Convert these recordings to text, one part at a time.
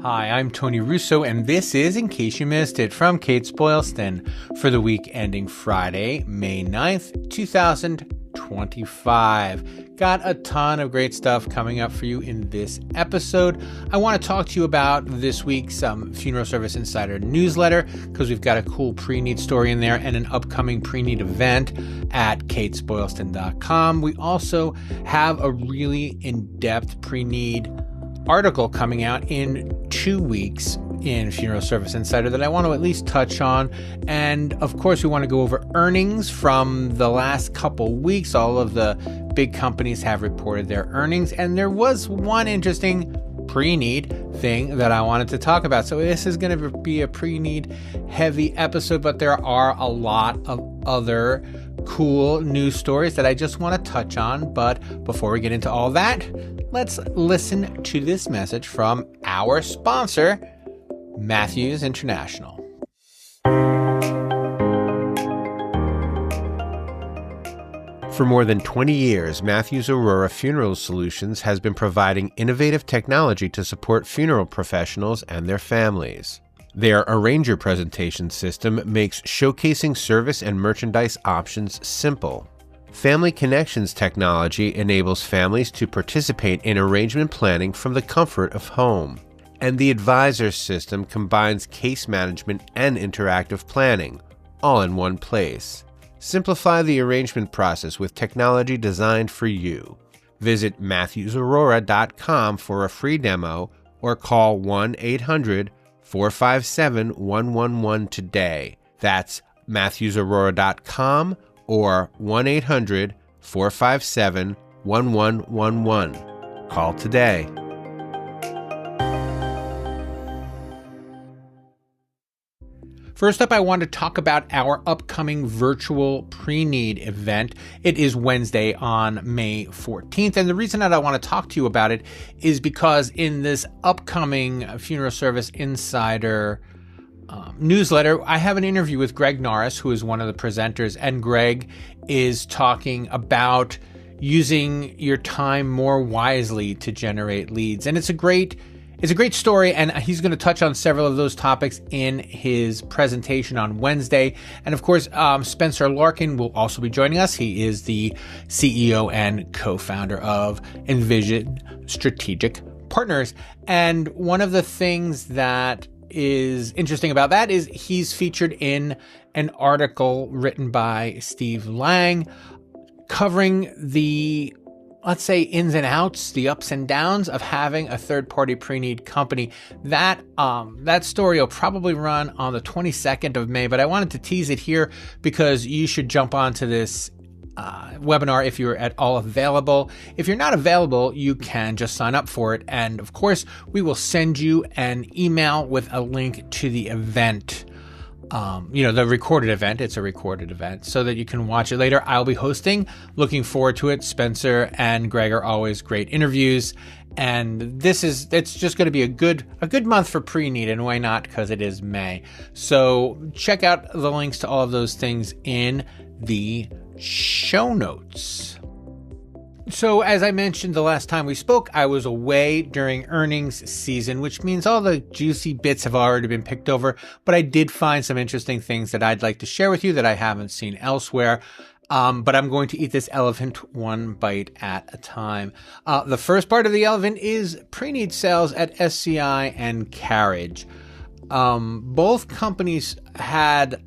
Hi, I'm Tony Russo, and this is In Case You Missed It from Kates-Boylston for the week ending Friday, May 9th, 2025. Got a ton of great stuff coming up for you in this episode. I want to talk to you about this week's Funeral Service Insider newsletter because we've got a cool Preneed story in there and an upcoming Preneed event at Kates-Boylston.com. We also have a really in-depth Preneed article coming out in 2 weeks in Funeral Service Insider that I want to at least touch on. And of course, we want to go over earnings from the last couple weeks. All of the big companies have reported their earnings, and there was one interesting Preneed thing that I wanted to talk about. So this is going to be a Preneed heavy episode, but there are a lot of other cool news stories that I just want to touch on. But before we get into all that, let's listen to this message from our sponsor, Matthews International. For more than 20 years, Matthews Aurora Funeral Solutions has been providing innovative technology to support funeral professionals and their families. Their Arranger presentation system makes showcasing service and merchandise options simple. Family Connections technology enables families to participate in arrangement planning from the comfort of home. And the Advisor system combines case management and interactive planning, all in one place. Simplify the arrangement process with technology designed for you. Visit MatthewsAurora.com for a free demo or call 1-800-457-111 today. That's MatthewsAurora.com or 1-800-457-1111. Call today. First up, I want to talk about our upcoming virtual Preneed event. It is Wednesday on May 14th. And the reason that I want to talk to you about it is because in this upcoming Funeral Service Insider newsletter, I have an interview with Greg Norris, who is one of the presenters. And Greg is talking about using your time more wisely to generate leads. And it's a great story, and he's going to touch on several of those topics in his presentation on Wednesday. And of course, Spencer Larkin will also be joining us. He is the CEO and co-founder of Envision Strategic Partners. And one of the things that is interesting about that is he's featured in an article written by Steve Lang covering the, let's say, ins and outs, the ups and downs of having a third-party Preneed company. That story will probably run on the 22nd of May, but I wanted to tease it here because you should jump onto this webinar if you're at all available. If you're not available, you can just sign up for it. And of course, we will send you an email with a link to the event. The recorded event. It's a recorded event so that you can watch it later. I'll be hosting. Looking forward to it. Spencer and Greg are always great interviews. And it's just going to be a good month for Preneed, and why not? Because it is May. So check out the links to all of those things in the show notes. So as I mentioned the last time we spoke, I was away during earnings season, which means all the juicy bits have already been picked over, but I did find some interesting things that I'd like to share with you that I haven't seen elsewhere. But I'm going to eat this elephant one bite at a time. The first part of the elephant is Preneed sales at SCI and Carriage. Both companies had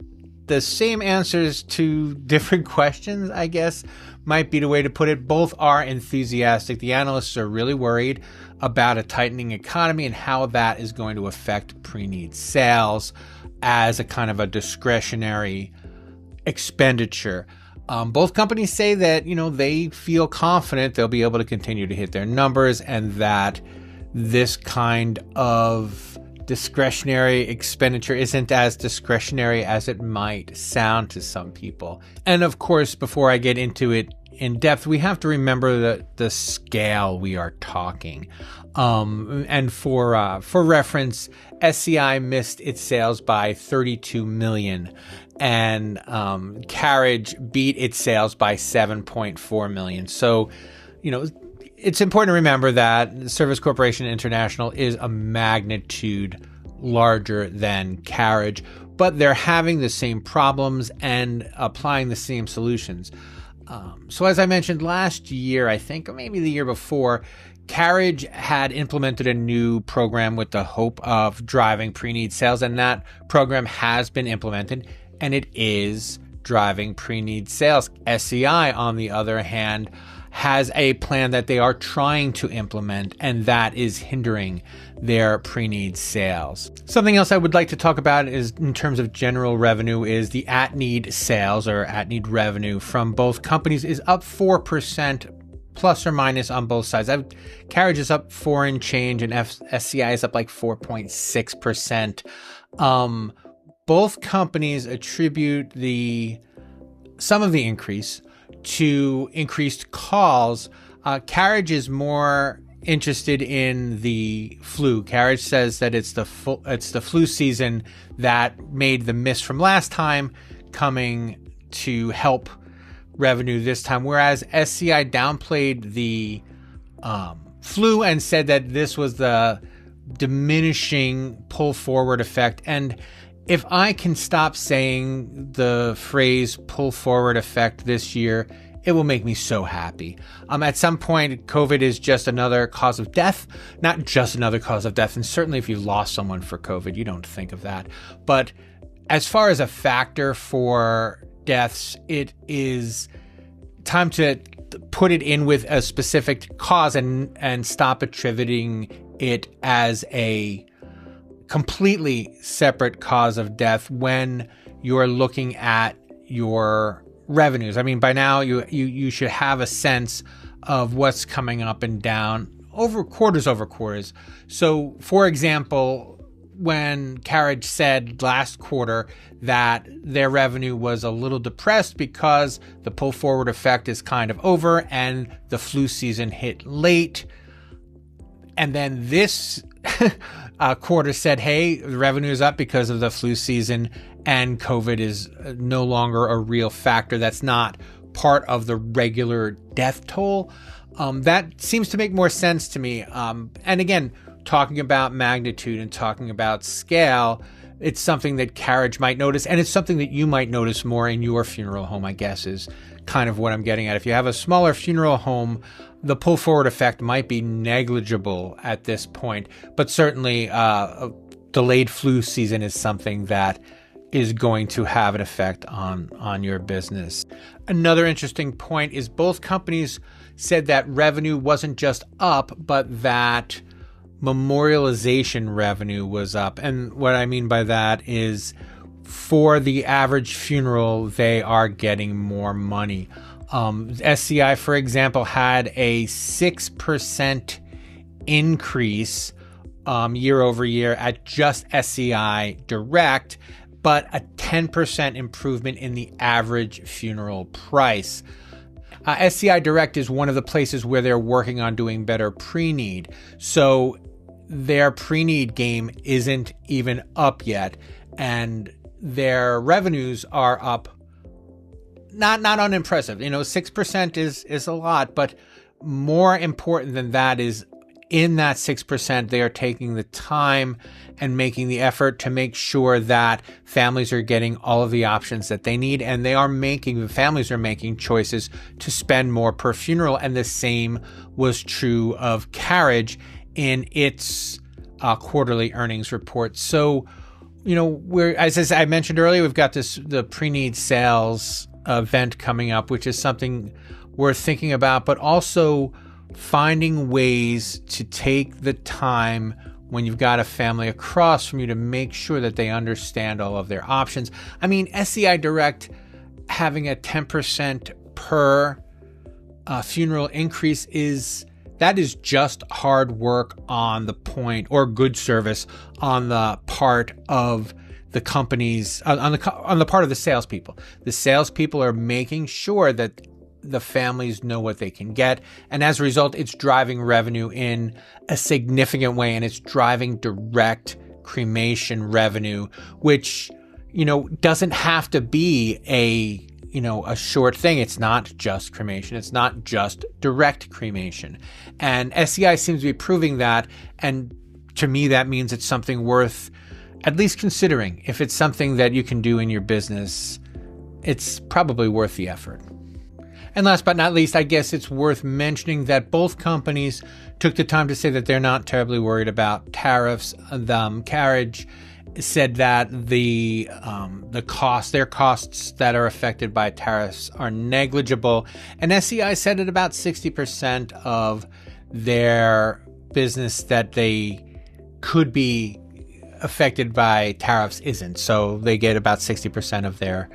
the same answers to different questions, I guess might be the way to put it. Both are enthusiastic. The analysts are really worried about a tightening economy and how that is going to affect Preneed sales as a kind of a discretionary expenditure. Both companies say that, they feel confident they'll be able to continue to hit their numbers and that this kind of discretionary expenditure isn't as discretionary as it might sound to some people. And of course, before I get into it in depth, we have to remember the scale we are talking. And for reference, SCI missed its sales by 32 million, and Carriage beat its sales by 7.4 million. So, it's important to remember that Service Corporation International is a magnitude larger than Carriage, but they're having the same problems and applying the same solutions. So as I mentioned last year, I think, or maybe the year before, Carriage had implemented a new program with the hope of driving pre-need sales, and that program has been implemented, and it is driving pre-need sales. SCI, on the other hand, has a plan that they are trying to implement, and that is hindering their pre-need sales. Something else I would like to talk about is, in terms of general revenue, is the at-need sales or at-need revenue from both companies is up 4%, plus or minus on both sides. Carriage is up 4 and change, and SCI is up like 4.6%. Both companies attribute some of the increase to increased calls. Carriage is more interested in the flu. Carriage says that it's the flu season that made the miss from last time coming to help revenue this time, whereas SCI downplayed the flu and said that this was the diminishing pull forward effect. And if I can stop saying the phrase pull forward effect this year, it will make me so happy. At some point, COVID is just another cause of death, not just another cause of death. And certainly if you've lost someone for COVID, you don't think of that. But as far as a factor for deaths, it is time to put it in with a specific cause and stop attributing it as a completely separate cause of death when you're looking at your revenues. I mean, by now you should have a sense of what's coming up and down over quarters. So, for example, when Carriage said last quarter that their revenue was a little depressed because the pull forward effect is kind of over and the flu season hit late, and then this quarter said, hey, the revenue is up because of the flu season and COVID is no longer a real factor. That's not part of the regular death toll. That seems to make more sense to me. And again, talking about magnitude and talking about scale, it's something that Carriage might notice, and it's something that you might notice more in your funeral home, I guess, is kind of what I'm getting at. If you have a smaller funeral home, the pull forward effect might be negligible at this point, but certainly a delayed flu season is something that is going to have an effect on your business. Another interesting point is both companies said that revenue wasn't just up, but that memorialization revenue was up. And what I mean by that is for the average funeral, they are getting more money. SCI, for example, had a 6% increase year over year at just SCI Direct, but a 10% improvement in the average funeral price. SCI Direct is one of the places where they're working on doing better pre-need. So their pre-need game isn't even up yet, and their revenues are up. Not unimpressive. 6% is a lot, but more important than that is in that 6%, they are taking the time and making the effort to make sure that families are getting all of the options that they need. And families are making choices to spend more per funeral. And the same was true of Carriage in its quarterly earnings report. So, as I mentioned earlier, we've got the pre-need sales event coming up, which is something worth thinking about, but also finding ways to take the time when you've got a family across from you to make sure that they understand all of their options. I mean, SCI Direct having a 10% per funeral increase is just hard work on the point, or good service on the part of the companies, on the part of the salespeople. The salespeople are making sure that the families know what they can get, and as a result, it's driving revenue in a significant way, and it's driving direct cremation revenue, which doesn't have to be a a short thing. It's not just cremation. It's not just direct cremation. And SCI seems to be proving that. And to me, that means it's something worth at least considering. If it's something that you can do in your business, it's probably worth the effort. And last but not least, I guess it's worth mentioning that both companies took the time to say that they're not terribly worried about tariffs. Carriage said that their costs that are affected by tariffs are negligible. And SCI said that about 60% of their business that they could be affected by tariffs isn't. So they get about 60% of their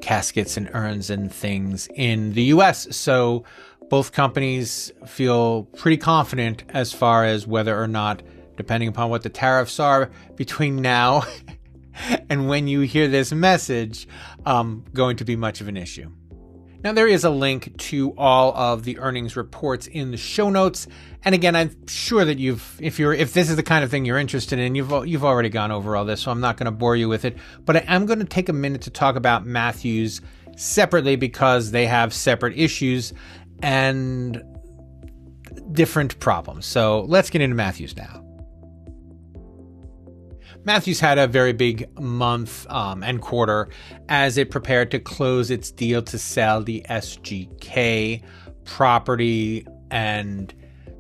caskets and urns and things in the US. So both companies feel pretty confident as far as whether or not, depending upon what the tariffs are between now and when you hear this message, going to be much of an issue. Now, there is a link to all of the earnings reports in the show notes. And again, I'm sure that if this is the kind of thing you're interested in, you've already gone over all this, so I'm not going to bore you with it. But I am going to take a minute to talk about Matthews separately because they have separate issues and different problems. So let's get into Matthews now. Matthews had a very big month and quarter as it prepared to close its deal to sell the SGK property, and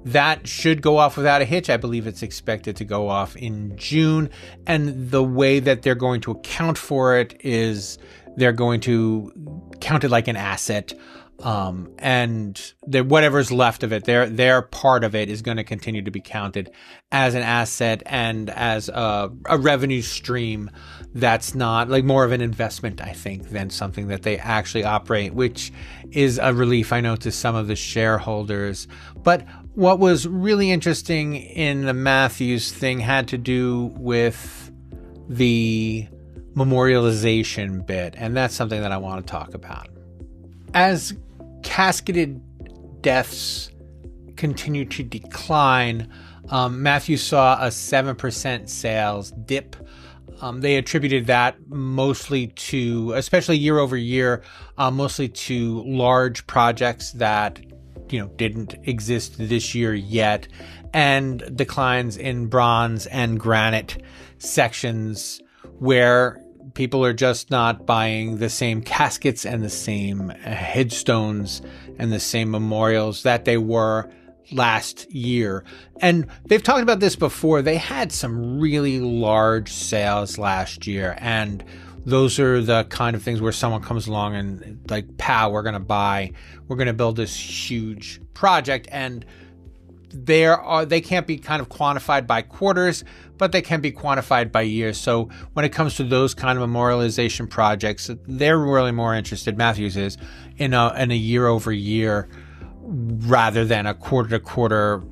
that should go off without a hitch. I believe it's expected to go off in June, and the way that they're going to account for it is they're going to count it like an asset. And whatever's left of it, their part of it is going to continue to be counted as an asset and as a revenue stream that's not like more of an investment, I think, than something that they actually operate, which is a relief, I know, to some of the shareholders. But what was really interesting in the Matthews thing had to do with the memorialization bit, and that's something that I want to talk about. As casketed deaths continue to decline, Matthews saw a 7% sales dip. They attributed that mostly to, especially year over year, mostly to large projects that didn't exist this year yet, and declines in bronze and granite sections where people are just not buying the same caskets and the same headstones and the same memorials that they were last year. And they've talked about this before. They had some really large sales last year, and those are the kind of things where someone comes along and like, pow, we're going to build this huge project. And they can't be kind of quantified by quarters, but they can be quantified by years. So when it comes to those kind of memorialization projects, they're really more interested, Matthews is, in a year over year rather than a quarter to quarter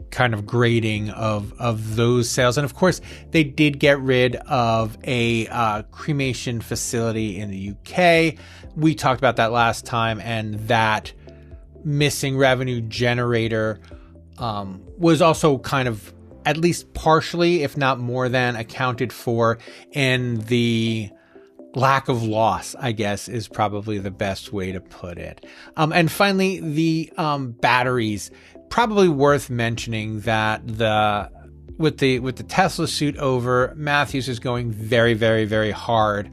kind of grading of those sales. And of course, they did get rid of a cremation facility in the UK. We talked about that last time, and that missing revenue generator was also kind of at least partially, if not more than, accounted for in the lack of loss, I guess, is probably the best way to put it. And finally, the batteries. Probably worth mentioning that with the Tesla suit over, Matthews is going very, very, very hard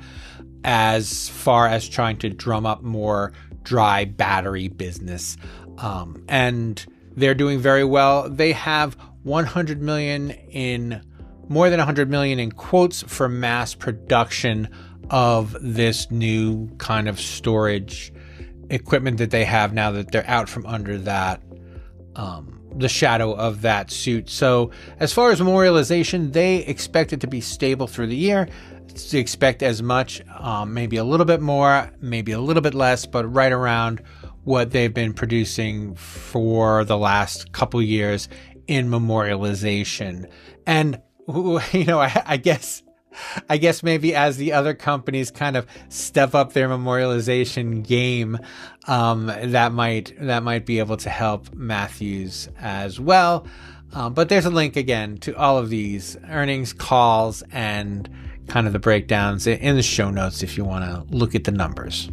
as far as trying to drum up more dry battery business. And they're doing very well. They have more than 100 million in quotes for mass production of this new kind of storage equipment that they have now that they're out from under that, the shadow of that suit. So as far as memorialization, they expect it to be stable through the year. To expect as much, maybe a little bit more, maybe a little bit less, but right around what they've been producing for the last couple years in memorialization. And, I guess maybe as the other companies kind of step up their memorialization game, that might be able to help Matthews as well. But there's a link again to all of these earnings calls and kind of the breakdowns in the show notes if you want to look at the numbers.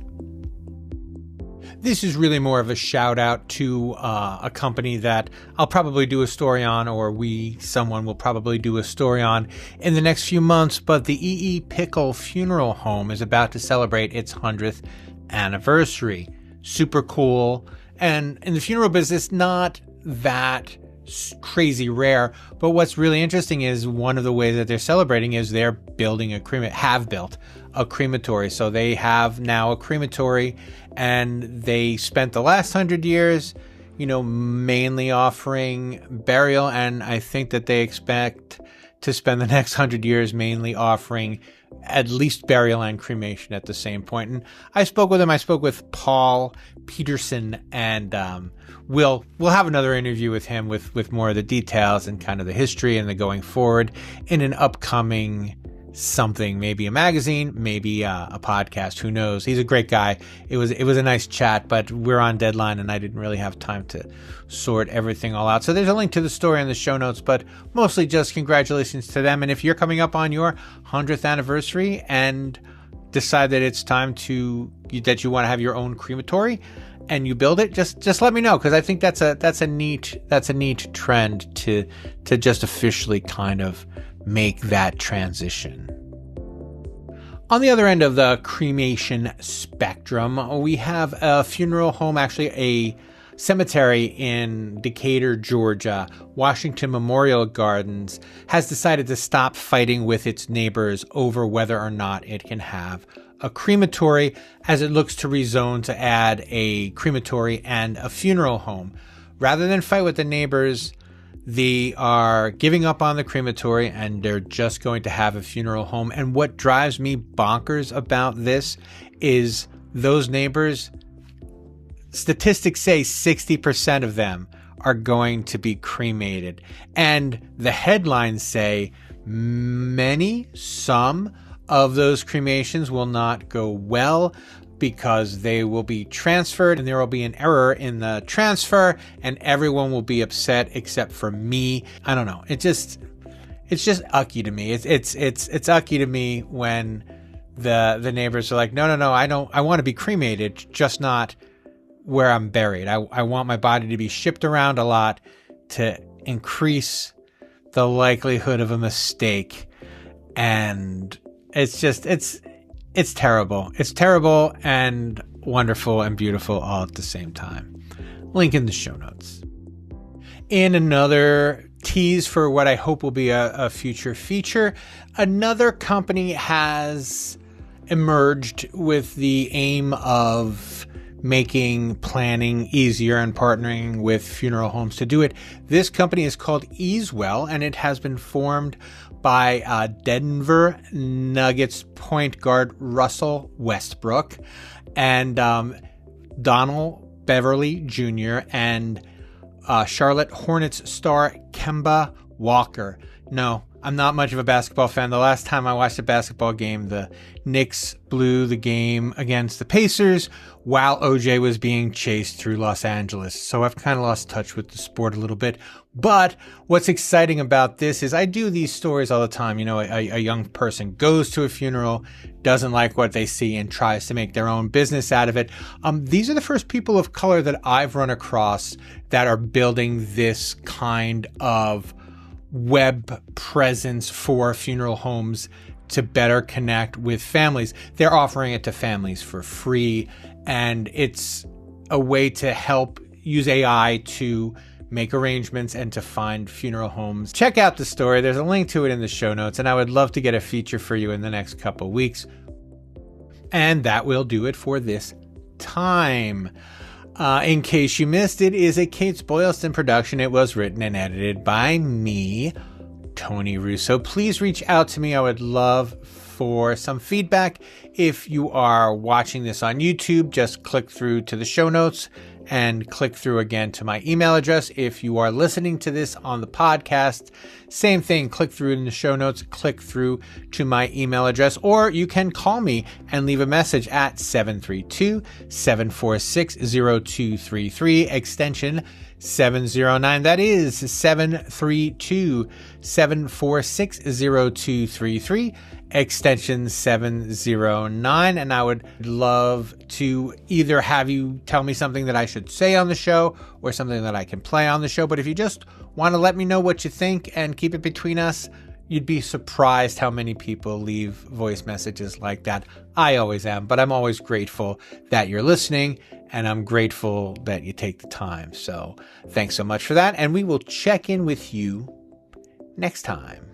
this is really more of a shout out to a company that I'll probably do a story on, or someone will probably do a story on in the next few months. But the E.E. Pickle Funeral Home is about to celebrate its 100th anniversary. Super cool. And in the funeral business, not that crazy rare, but what's really interesting is one of the ways that they're celebrating is they're building have built a crematory. So they have now a crematory, and they spent the last 100 years, mainly offering burial, and I think that they expect to spend the next 100 years mainly offering at least burial and cremation at the same point. And I spoke with him. I spoke with Paul Peterson, and we'll have another interview with him with more of the details and kind of the history and the going forward in an upcoming something, maybe a magazine, maybe a podcast, who knows. He's a great guy. It was a nice chat, but we're on deadline and I didn't really have time to sort everything all out. So there's a link to the story in the show notes, but mostly just congratulations to them. And if you're coming up on your 100th anniversary and decide that it's time that you want to have your own crematory and you build it, just let me know, because I think that's a neat trend to just officially kind of make that transition. On the other end of the cremation spectrum, we have a funeral home, actually a cemetery in Decatur, Georgia. Washington Memorial Gardens has decided to stop fighting with its neighbors over whether or not it can have a crematory, as it looks to rezone to add a crematory and a funeral home. Rather than fight with the neighbors, they are giving up on the crematory and they're just going to have a funeral home. And what drives me bonkers about this is those neighbors, statistics say 60% of them are going to be cremated. And the headlines say some of those cremations will not go well, because they will be transferred and there will be an error in the transfer and everyone will be upset except for me. I don't know. It's just ucky to me. It's ucky to me when the neighbors are like, no, I want to be cremated, just not where I'm buried. I want my body to be shipped around a lot to increase the likelihood of a mistake. And it's terrible. It's terrible and wonderful and beautiful all at the same time. Link in the show notes. In another tease for what I hope will be a future feature, another company has emerged with the aim of making planning easier and partnering with funeral homes to do it. This company is called Easewell, and it has been formed by Denver Nuggets point guard Russell Westbrook and Donald Beverly Jr. and Charlotte Hornets star Kemba Walker. No, I'm not much of a basketball fan. The last time I watched a basketball game, the Knicks blew the game against the Pacers while OJ was being chased through Los Angeles. So I've kind of lost touch with the sport a little bit. But what's exciting about this is I do these stories all the time. A young person goes to a funeral, doesn't like what they see, and tries to make their own business out of it. These are the first people of color that I've run across that are building this kind of web presence for funeral homes to better connect with families. They're offering it to families for free, and it's a way to help use AI to make arrangements and to find funeral homes. Check out the story. There's a link to it in the show notes, and I would love to get a feature for you in the next couple weeks. And that will do it for this time. In case you missed, it is a Kates-Boylston production. It was written and edited by me, Tony Russo. Please reach out to me. I would love for some feedback. If you are watching this on YouTube, just click through to the show notes and click through again to my email address. If you are listening to this on the podcast, same thing, click through in the show notes, click through to my email address, or you can call me and leave a message at 732-746-0233, extension 709. That is 732-746-0233, extension 709. And I would love to either have you tell me something that I should say on the show or something that I can play on the show. But if you just want to let me know what you think and keep it between us, you'd be surprised how many people leave voice messages like that. I always am, but I'm always grateful that you're listening, and I'm grateful that you take the time. So thanks so much for that, and we will check in with you next time.